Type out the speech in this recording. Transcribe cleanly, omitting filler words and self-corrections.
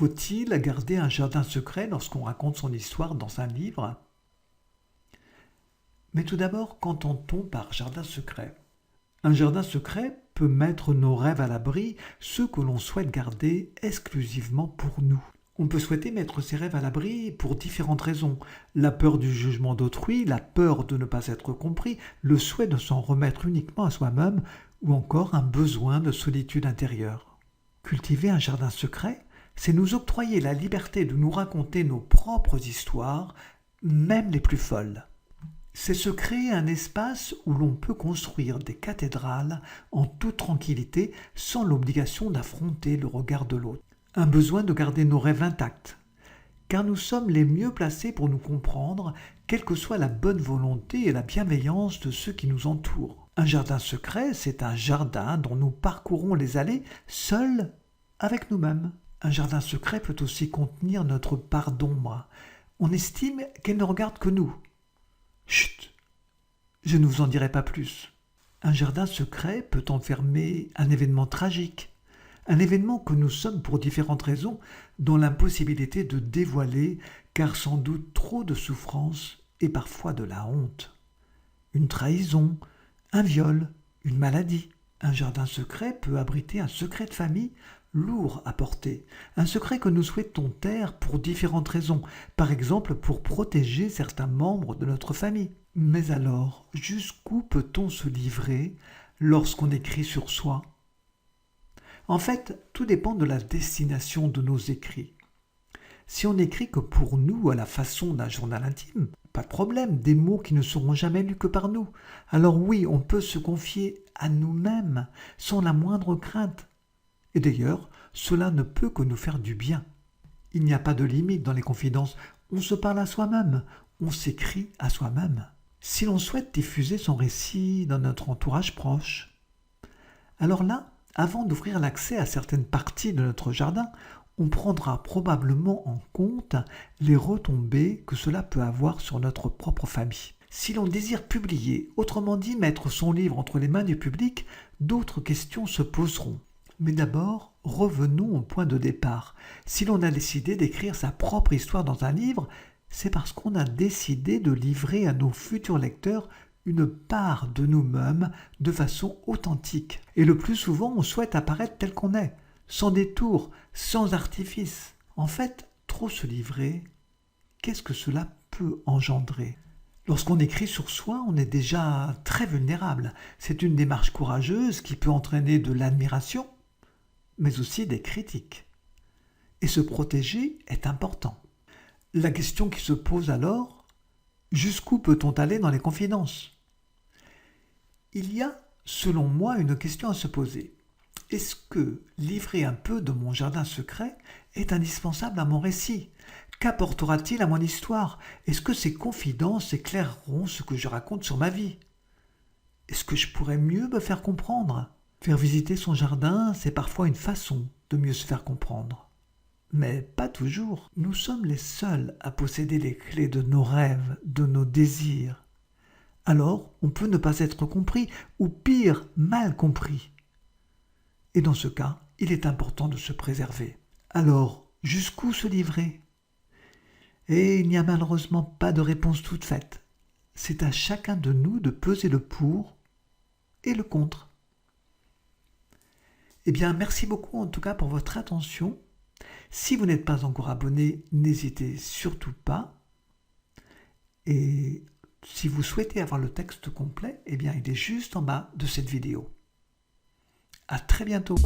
Faut-il garder un jardin secret lorsqu'on raconte son histoire dans un livre? Mais tout d'abord, qu'entend-on par jardin secret? Un jardin secret peut mettre nos rêves à l'abri, ceux que l'on souhaite garder exclusivement pour nous. On peut souhaiter mettre ses rêves à l'abri pour différentes raisons. La peur du jugement d'autrui, la peur de ne pas être compris, le souhait de s'en remettre uniquement à soi-même ou encore un besoin de solitude intérieure. Cultiver un jardin secret, c'est nous octroyer la liberté de nous raconter nos propres histoires, même les plus folles. C'est se créer un espace où l'on peut construire des cathédrales en toute tranquillité sans l'obligation d'affronter le regard de l'autre. Un besoin de garder nos rêves intacts, car nous sommes les mieux placés pour nous comprendre, quelle que soit la bonne volonté et la bienveillance de ceux qui nous entourent. Un jardin secret, c'est un jardin dont nous parcourons les allées seuls avec nous-mêmes. Un jardin secret peut aussi contenir notre part d'ombre. On estime qu'elle ne regarde que nous. Chut, je ne vous en dirai pas plus. Un jardin secret peut enfermer un événement tragique, un événement que nous sommes pour différentes raisons dans l'impossibilité de dévoiler, car sans doute trop de souffrance et parfois de la honte. Une trahison, un viol, une maladie. Un jardin secret peut abriter un secret de famille lourd à porter, un secret que nous souhaitons taire pour différentes raisons, par exemple pour protéger certains membres de notre famille. Mais alors, jusqu'où peut-on se livrer lorsqu'on écrit sur soi? En fait, tout dépend de la destination de nos écrits. Si on n'écrit que pour nous à la façon d'un journal intime, pas de problème, des mots qui ne seront jamais lus que par nous. Alors oui, on peut se confier à nous-mêmes sans la moindre crainte. Et d'ailleurs, cela ne peut que nous faire du bien. Il n'y a pas de limite dans les confidences. On se parle à soi-même, on s'écrit à soi-même. Si l'on souhaite diffuser son récit dans notre entourage proche, alors là, avant d'ouvrir l'accès à certaines parties de notre jardin, on prendra probablement en compte les retombées que cela peut avoir sur notre propre famille. Si l'on désire publier, autrement dit mettre son livre entre les mains du public, d'autres questions se poseront. Mais d'abord, revenons au point de départ. Si l'on a décidé d'écrire sa propre histoire dans un livre, c'est parce qu'on a décidé de livrer à nos futurs lecteurs une part de nous-mêmes de façon authentique. Et le plus souvent, on souhaite apparaître tel qu'on est, sans détour, sans artifice. En fait, trop se livrer, qu'est-ce que cela peut engendrer ? Lorsqu'on écrit sur soi, on est déjà très vulnérable. C'est une démarche courageuse qui peut entraîner de l'admiration, mais aussi des critiques. Et se protéger est important. La question qui se pose alors, jusqu'où peut-on aller dans les confidences? Il y a, selon moi, une question à se poser. Est-ce que livrer un peu de mon jardin secret est indispensable à mon récit? Qu'apportera-t-il à mon histoire? Est-ce que ces confidences éclaireront ce que je raconte sur ma vie? Est-ce que je pourrais mieux me faire comprendre? Faire visiter son jardin, c'est parfois une façon de mieux se faire comprendre. Mais pas toujours. Nous sommes les seuls à posséder les clés de nos rêves, de nos désirs. Alors, on peut ne pas être compris, ou pire, mal compris. Et dans ce cas, il est important de se préserver. Alors, jusqu'où se livrer? Et il n'y a malheureusement pas de réponse toute faite. C'est à chacun de nous de peser le pour et le contre. Eh bien, merci beaucoup en tout cas pour votre attention. Si vous n'êtes pas encore abonné, n'hésitez surtout pas. Et si vous souhaitez avoir le texte complet, eh bien, il est juste en bas de cette vidéo. À très bientôt.